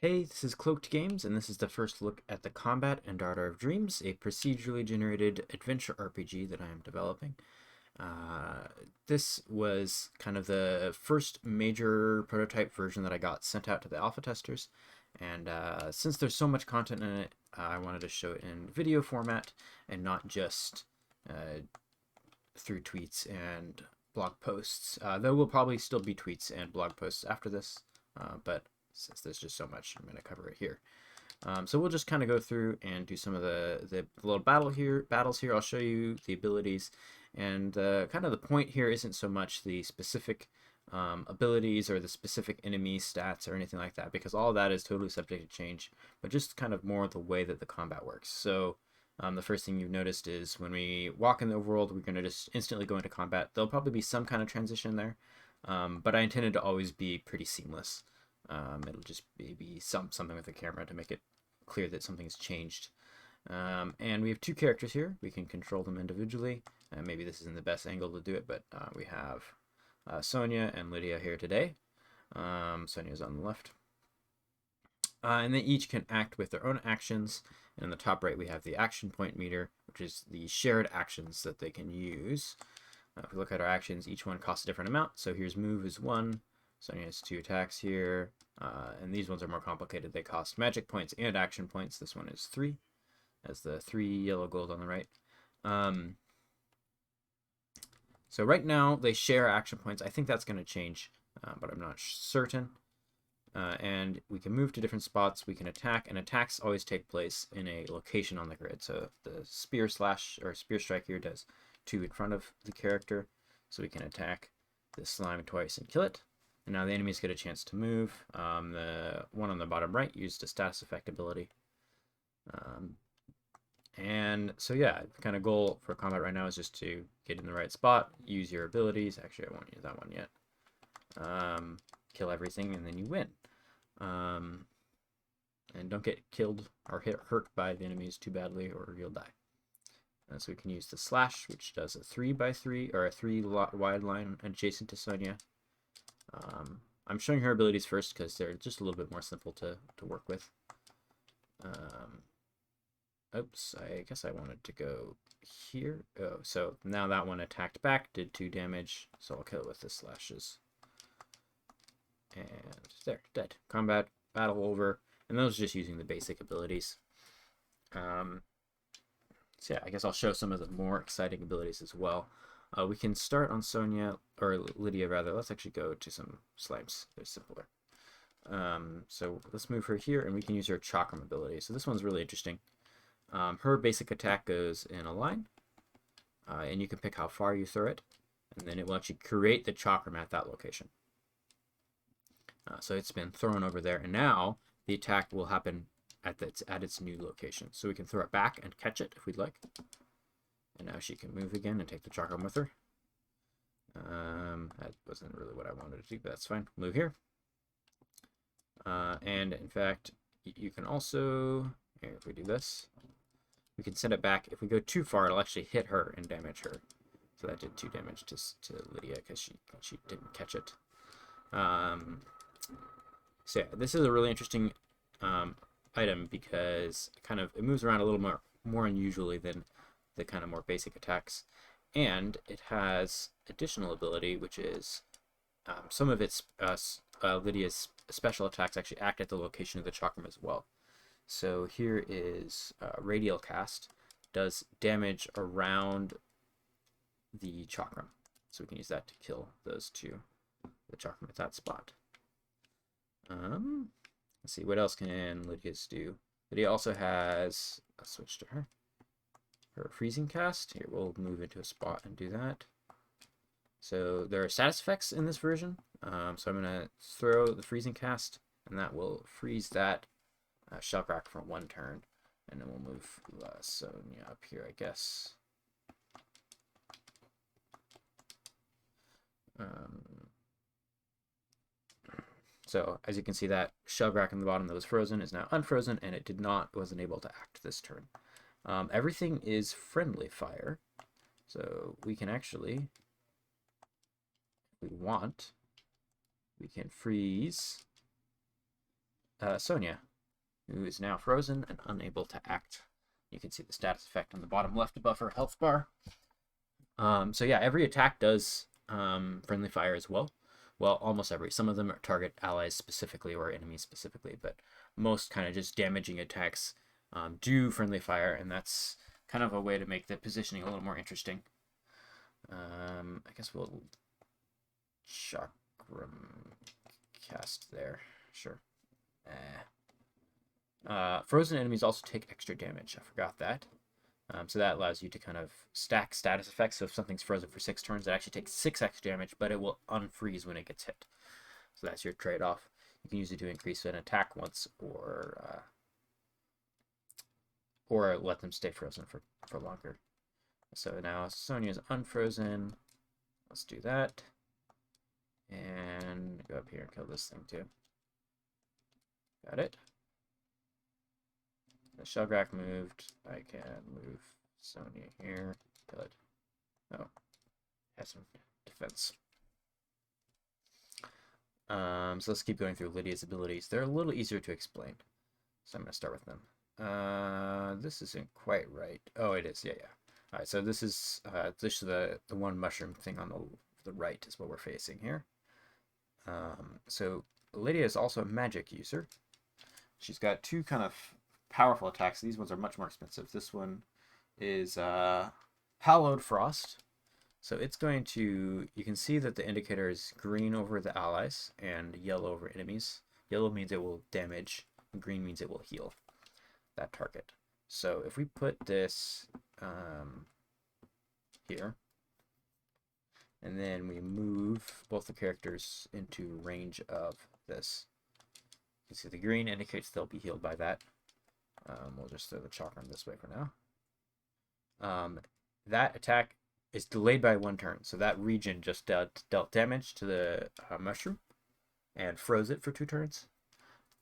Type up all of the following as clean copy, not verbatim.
Hey, this is Cloaked Games, and this is the first look at The Combat and Daughter of Dreams, a procedurally generated adventure RPG that I am developing. Uh, this was kind of the first major prototype version that I got sent out to the alpha testers, and since there's so much content in it, I wanted to show it in video format and not just through tweets and blog posts. There will probably still be tweets and blog posts after this, but since there's just so much, I'm going to cover it here. So we'll just kind of go through and do some of the little battles here. I'll show you the abilities, and kind of the point here isn't so much the specific abilities or the specific enemy stats or anything like that, because all of that is totally subject to change, but just kind of more the way that the combat works. So the first thing you've noticed is when we walk in the overworld, we're going to just instantly go into combat. There'll probably be some kind of transition there, but I intended to always be pretty seamless. It'll just be something with the camera to make it clear that something's changed. And we have two characters here. We can control them individually. Maybe this isn't the best angle to do it, but we have Sonia and Lydia here today. Sonia's on the left. And they each can act with their own actions. And in the top right, we have the action point meter, which is the shared actions that they can use. If we look at our actions, each one costs a different amount. So here's move is 1. Sonia has 2 attacks here, and these ones are more complicated. They cost magic points and action points. This one is 3, as the 3 yellow gold on the right. So right now they share action points. I think that's going to change, but I'm not certain. And we can move to different spots. We can attack, and attacks always take place in a location on the grid. So the spear strike here does 2 in front of the character, so we can attack the slime twice and kill it. And now the enemies get a chance to move. The one on the bottom right used a status effect ability. And so yeah, the kind of goal for combat right now is just to get in the right spot, use your abilities. Actually, I won't use that one yet. Kill everything, and then you win. And don't get killed or hurt by the enemies too badly, or you'll die. So we can use the slash, which does a 3x3 or a 3 wide line adjacent to Sonia. I'm showing her abilities first because they're just a little bit more simple to work with. Oops, I guess I wanted to go here. Oh, so now that one attacked back, did 2 damage, so I'll kill it with the slashes. And there, dead. Combat, battle over, and those are just using the basic abilities. So yeah, I guess I'll show some of the more exciting abilities as well. We can start on Sonia, or Lydia rather. Let's actually go to some slimes. They're simpler. So let's move her here, and we can use her chakram ability. So this one's really interesting. Her basic attack goes in a line, and you can pick how far you throw it, and then it will actually create the chakram at that location. So it's been thrown over there, and now the attack will happen at its new location. So we can throw it back and catch it if we'd like. And now she can move again and take the chakram with her. That wasn't really what I wanted to do, but that's fine. Move here. And in fact, you can also, here, if we do this, we can send it back. If we go too far, it'll actually hit her and damage her. So that did 2 damage to Lydia because she didn't catch it. So yeah, this is a really interesting item because it moves around a little more unusually than the kind of more basic attacks, and it has additional ability, which is some of its Lydia's special attacks actually act at the location of the chakram as well. So here is radial cast, does damage around the chakram, so we can use that to kill those 2, the chakram at that spot. Let's see, what else can Lydia's do? Lydia also has, let's switch to her freezing cast. Here, we'll move into a spot and do that. So there are status effects in this version. So I'm going to throw the freezing cast, and that will freeze that shellcrack for 1 turn. And then we'll move Sonia up here, I guess. So as you can see, that shellcrack in the bottom that was frozen is now unfrozen, and it wasn't able to act this turn. Everything is friendly fire, so we can actually, if we want, we can freeze Sonia, who is now frozen and unable to act. You can see the status effect on the bottom left above her health bar. So yeah, every attack does friendly fire as well. Well, almost every. Some of them target allies specifically or enemies specifically, but most kind of just damaging attacks do friendly fire, and that's kind of a way to make the positioning a little more interesting. I guess we'll chakram cast there. Sure. Frozen enemies also take extra damage. I forgot that. So that allows you to kind of stack status effects. So if something's frozen for 6 turns, it actually takes 6 extra damage, but it will unfreeze when it gets hit. So that's your trade-off. You can use it to increase an attack once, or let them stay frozen for longer. So now Sonia's unfrozen. Let's do that. And go up here and kill this thing too. Got it. The Shelgrack moved. I can move Sonia here. Kill it. Oh, has some defense. So let's keep going through Lydia's abilities. They're a little easier to explain, so I'm going to start with them. This isn't quite right. Oh, it is. Yeah. All right. So this is the one mushroom thing on the right is what we're facing here. So Lydia is also a magic user. She's got 2 kind of powerful attacks. These ones are much more expensive. This one is Hallowed Frost. So it's going to, you can see that the indicator is green over the allies and yellow over enemies. Yellow means it will damage, and green means it will heal that target. So if we put this here, and then we move both the characters into range of this, you can see the green indicates they'll be healed by that. We'll just throw the chakram this way for now. That attack is delayed by 1 turn, so that region just dealt damage to the mushroom and froze it for 2 turns,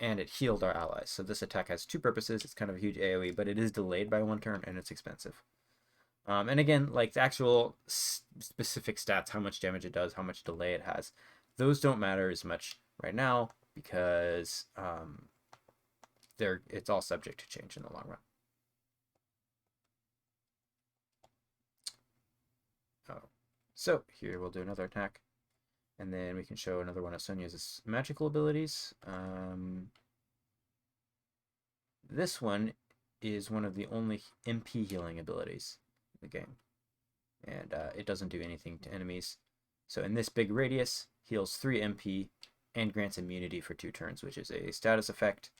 and it healed our allies. So this attack has 2 purposes. It's kind of a huge AoE, but it is delayed by 1 turn, and it's expensive. And again, like the actual specific stats, how much damage it does, how much delay it has, those don't matter as much right now because it's all subject to change in the long run. Oh, so here we'll do another attack, and then we can show another one of Sonia's magical abilities. This one is one of the only MP healing abilities in the game, and it doesn't do anything to enemies. So in this big radius, heals 3 MP and grants immunity for 2 turns, which is a status effect.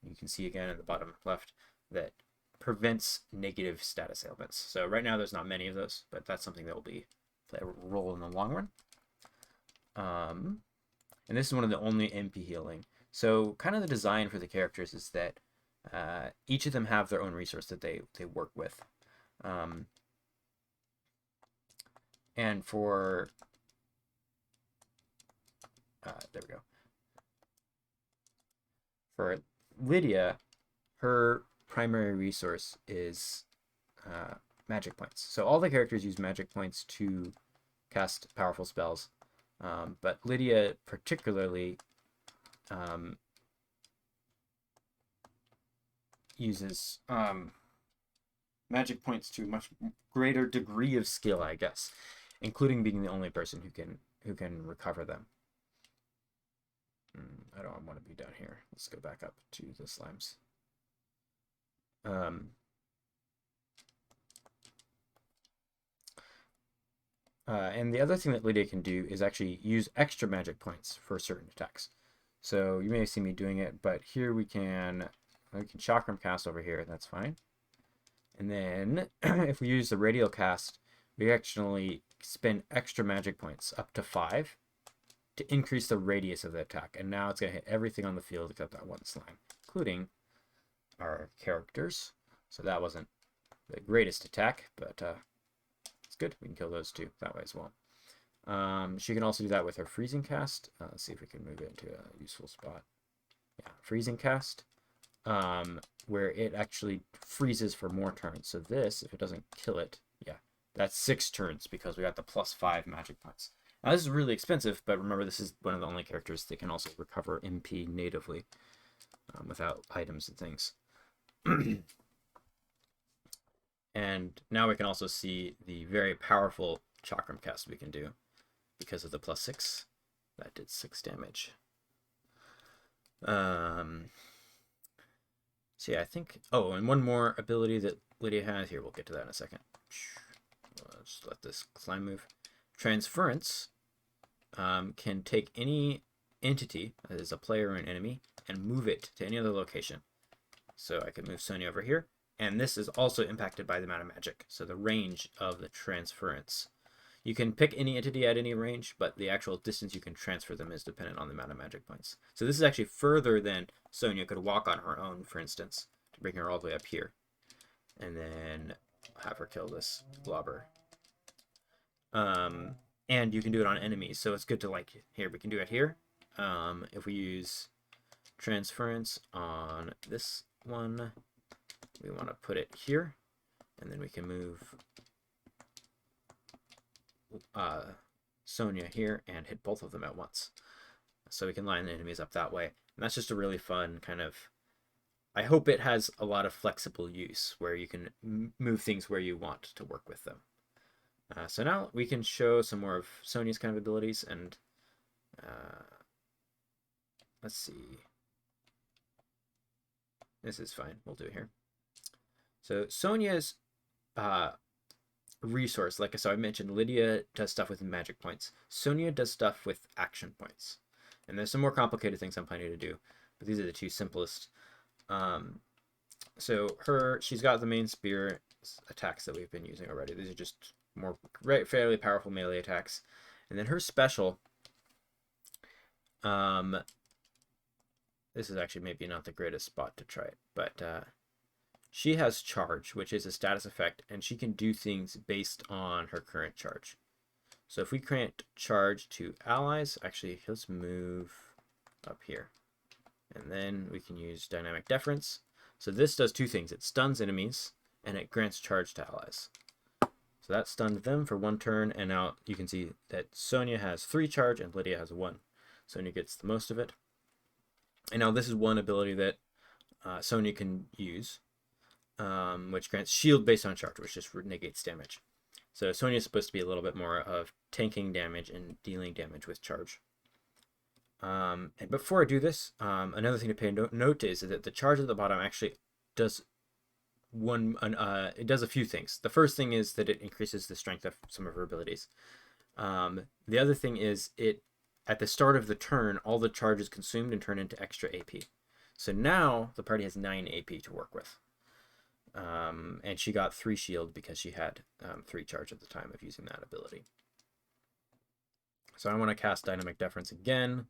You can see again at the bottom left that prevents negative status ailments. So right now there's not many of those, but that's something that will play a role in the long run. And this is one of the only MP healing. So kind of the design for the characters is that each of them have their own resource that they work with. And for there we go. For Lydia, her primary resource is magic points. So all the characters use magic points to cast powerful spells, but Lydia particularly uses magic points to a much greater degree of skill, I guess, including being the only person who can recover them. I don't want to be down here. Let's go back up to the slimes. And the other thing that Lydia can do is actually use extra magic points for certain attacks. So you may have seen me doing it, but here we can chakram cast over here. That's fine. And then if we use the radial cast, we actually spend extra magic points up to 5 to increase the radius of the attack. And now it's going to hit everything on the field except that one slime, including our characters. So that wasn't the greatest attack, but it's good. We can kill those 2 that way as well. She can also do that with her freezing cast. Let's see if we can move it into a useful spot. Yeah, freezing cast, where it actually freezes for more turns. So this, if it doesn't kill it, yeah, that's 6 turns because we got the +5 magic points. Now this is really expensive, but remember this is one of the only characters that can also recover MP natively. without items and things. And now we can also see the very powerful chakram cast we can do because of the +6. That did 6 damage. So yeah, I think... Oh, and one more ability that Lydia has. Here, we'll get to that in a second. Let's let this slime move. Transference can take any entity, that is a player or an enemy, and move it to any other location. So I could move Sonya over here. And this is also impacted by the amount of magic, so the range of the transference. You can pick any entity at any range, but the actual distance you can transfer them is dependent on the amount of magic points. So this is actually further than Sonya could walk on her own, for instance, to bring her all the way up here. And then have her kill this blobber. And you can do it on enemies, so it's good to, like, here, we can do it here. If we use transference on this one, we want to put it here, and then we can move Sonya here and hit both of them at once. So we can line the enemies up that way. And that's just a really fun kind of... I hope it has a lot of flexible use where you can move things where you want to work with them. So now we can show some more of Sonya's kind of abilities, and let's see. This is fine. We'll do it here. So Sonya's resource, like so I mentioned, Lydia does stuff with magic points. Sonya does stuff with action points. And there's some more complicated things I'm planning to do, but these are the two simplest. So she's got the main spear attacks that we've been using already. These are just more fairly powerful melee attacks. And then her special, this is actually maybe not the greatest spot to try it, but she has charge, which is a status effect, and she can do things based on her current charge. So if we grant charge to allies, actually, let's move up here. And then we can use dynamic deference. So this does two things. It stuns enemies, and it grants charge to allies. So that stunned them for 1 turn, and now you can see that Sonya has 3 charge and Lydia has 1. Sonya gets the most of it. And now this is one ability that Sonya can use, which grants shield based on charge, which just negates damage. So Sonya is supposed to be a little bit more of tanking damage and dealing damage with charge. And before I do this, another thing to pay note to is that the charge at the bottom actually does it does a few things. The first thing is that it increases the strength of some of her abilities. The other thing is at the start of the turn, all the charge is consumed and turned into extra AP. So now the party has 9 AP to work with. And she got 3 shield because she had 3 charge at the time of using that ability. So I want to cast Dynamic Deference again.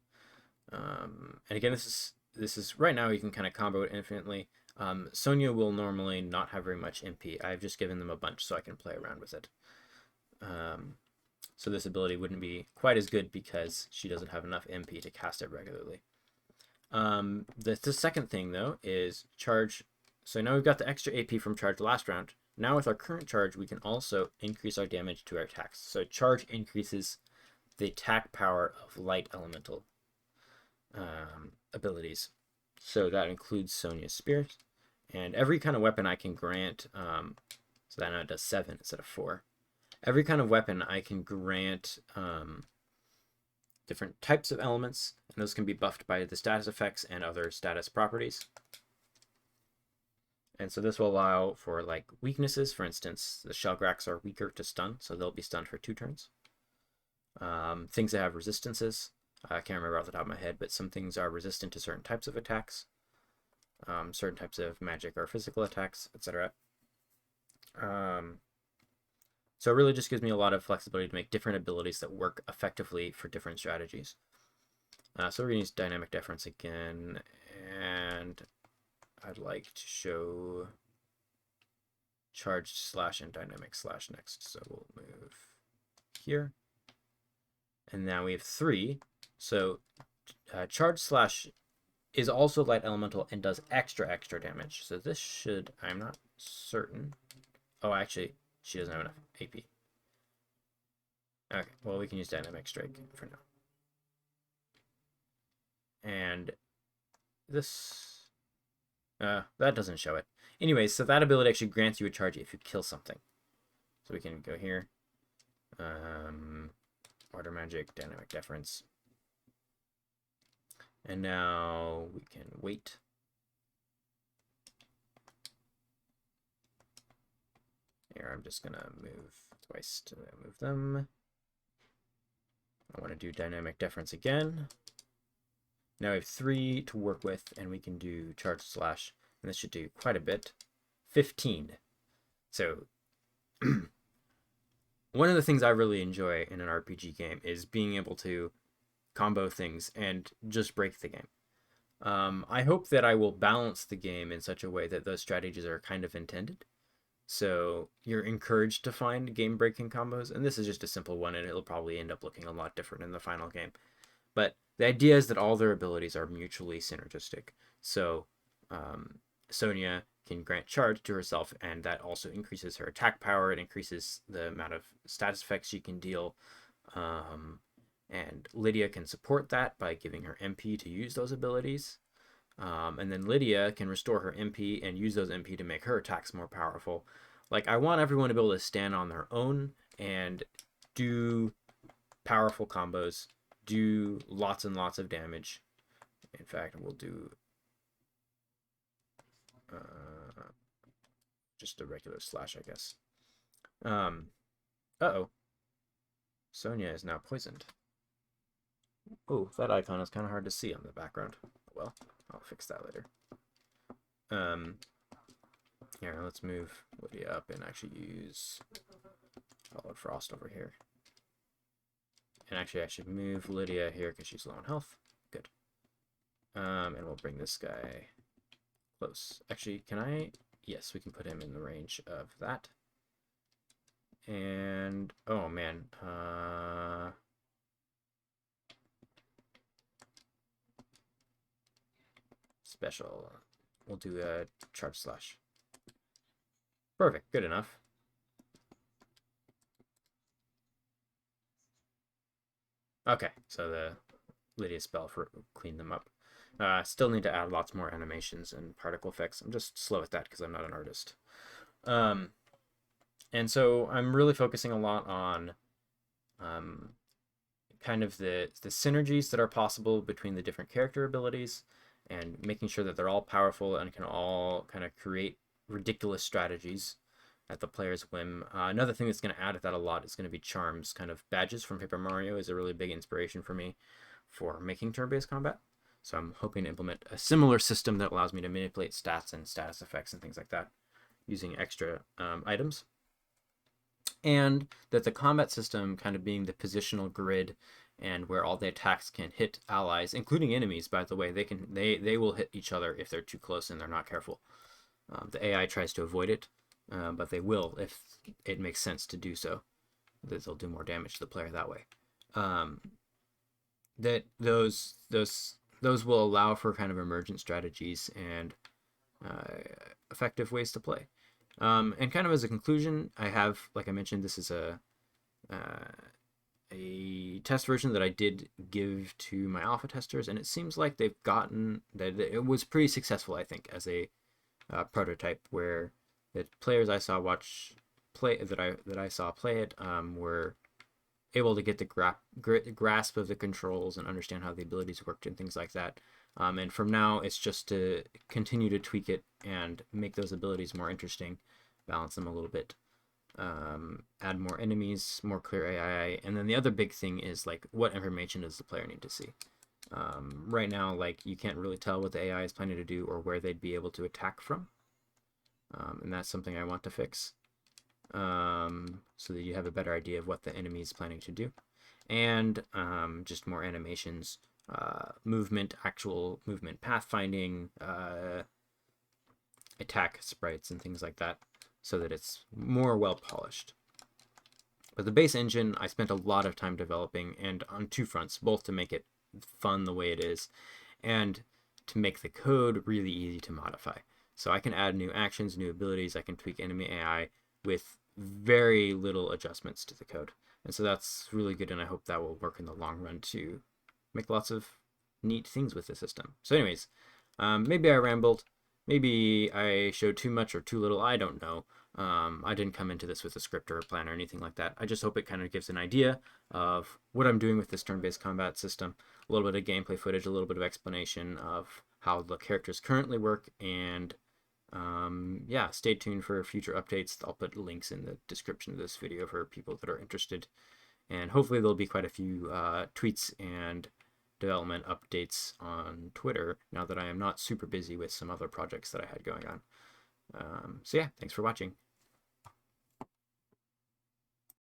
And again, this is right now you can kind of combo it infinitely. Sonya will normally not have very much MP. I've just given them a bunch so I can play around with it. So this ability wouldn't be quite as good because she doesn't have enough MP to cast it regularly. The second thing, though, is charge. So now we've got the extra AP from charge last round. Now with our current charge, we can also increase our damage to our attacks. So charge increases the attack power of light elemental abilities. So that includes Sonya's spear. And every kind of weapon I can grant, so that now it does 7 instead of 4. Every kind of weapon I can grant different types of elements, and those can be buffed by the status effects and other status properties. And so this will allow for like weaknesses. For instance, the Shellgracks are weaker to stun, so they'll be stunned for 2 turns. Things that have resistances, I can't remember off the top of my head, but some things are resistant to certain types of attacks, certain types of magic or physical attacks, etc. So it really just gives me a lot of flexibility to make different abilities that work effectively for different strategies. So we're going to use Dynamic Deference again, and I'd like to show Charged Slash and Dynamic Slash next. So we'll move here. And now we have 3. So Charged Slash is also light elemental and does extra damage. So this should, I'm not certain. Oh, actually, she doesn't have enough AP. Okay, well, we can use Dynamic Strike for now. And this That doesn't show it. Anyway, so that ability actually grants you a charge if you kill something. So we can go here. Order magic, dynamic deference. And now we can wait. Here, I'm just gonna move twice to move them. I want to do dynamic deference again. Now we have 3 to work with, and we can do charge slash, and this should do quite a bit. 15. So one of the things I really enjoy in an RPG game is being able to combo things and just break the game. I hope that I will balance the game in such a way that those strategies are kind of intended. So you're encouraged to find game-breaking combos, and this is just a simple one, and it'll probably end up looking a lot different in the final game. But the idea is that all their abilities are mutually synergistic. So Sonya can grant charge to herself, and that also increases her attack power. It increases the amount of status effects she can deal. And Lydia can support that by giving her MP to use those abilities. And then Lydia can restore her MP and use those MP to make her attacks more powerful. Like, I want everyone to be able to stand on their own and do powerful combos, do lots and lots of damage. In fact, we'll do just a regular slash, I guess. Uh-oh. Sonya is now poisoned. Oh, that icon is kind of hard to see on the background. Well, I'll fix that later. Here, let's move Lydia up and actually use Followed Frost over here. And actually, I should move Lydia here because she's low on health. Good. And we'll bring this guy close. Actually, can I? Yes, we can put him in the range of that. And, oh man, special. We'll do a charge slash. Perfect, good enough. Okay, so the Lydia spell for clean them up. Still need to add lots more animations and particle effects. I'm just slow at that because I'm not an artist. And so I'm really focusing a lot on kind of the synergies that are possible between the different character abilities and making sure that they're all powerful and can all kind of create ridiculous strategies at the player's whim. Another thing that's going to add to that a lot is going to be charms. Kind of badges from Paper Mario is a really big inspiration for me for making turn-based combat. So I'm hoping to implement a similar system that allows me to manipulate stats and status effects and things like that using extra items. And that the combat system kind of being the positional grid and where all the attacks can hit allies, including enemies, by the way. They will hit each other if they're too close and they're not careful. The AI tries to avoid it, but they will if it makes sense to do so. That they'll do more damage to the player that way. That those will allow for kind of emergent strategies and effective ways to play. And kind of as a conclusion, I have, like I mentioned, this is a test version that I did give to my alpha testers, and it seems like they've gotten that it was pretty successful, I think, as a prototype, where the players I saw play it were able to get the grasp of the controls and understand how the abilities worked and things like that. And from now, it's just to continue to tweak it and make those abilities more interesting, balance them a little bit, add more enemies, more clear AI, and then the other big thing is, like, what information does the player need to see? Right now, like, you can't really tell what the AI is planning to do or where they'd be able to attack from, and that's something I want to fix, so that you have a better idea of what the enemy is planning to do, and just more animations, actual movement pathfinding, attack sprites and things like that, so that it's more well polished. But the base engine I spent a lot of time developing, and on two fronts, both to make it fun the way it is and to make the code really easy to modify. So I can add new actions, new abilities, I can tweak enemy AI with very little adjustments to the code. And so that's really good, and I hope that will work in the long run to make lots of neat things with the system. So anyways, maybe I rambled. maybe I showed too much or too little. I don't know. I didn't come into this with a script or a plan or anything like that. I just hope it kind of gives an idea of what I'm doing with this turn-based combat system, a little bit of gameplay footage, a little bit of explanation of how the characters currently work, and yeah, stay tuned for future updates. I'll put links in the description of this video for people that are interested, and hopefully there'll be quite a few tweets and development updates on Twitter now that I am not super busy with some other projects that I had going on. So yeah, thanks for watching.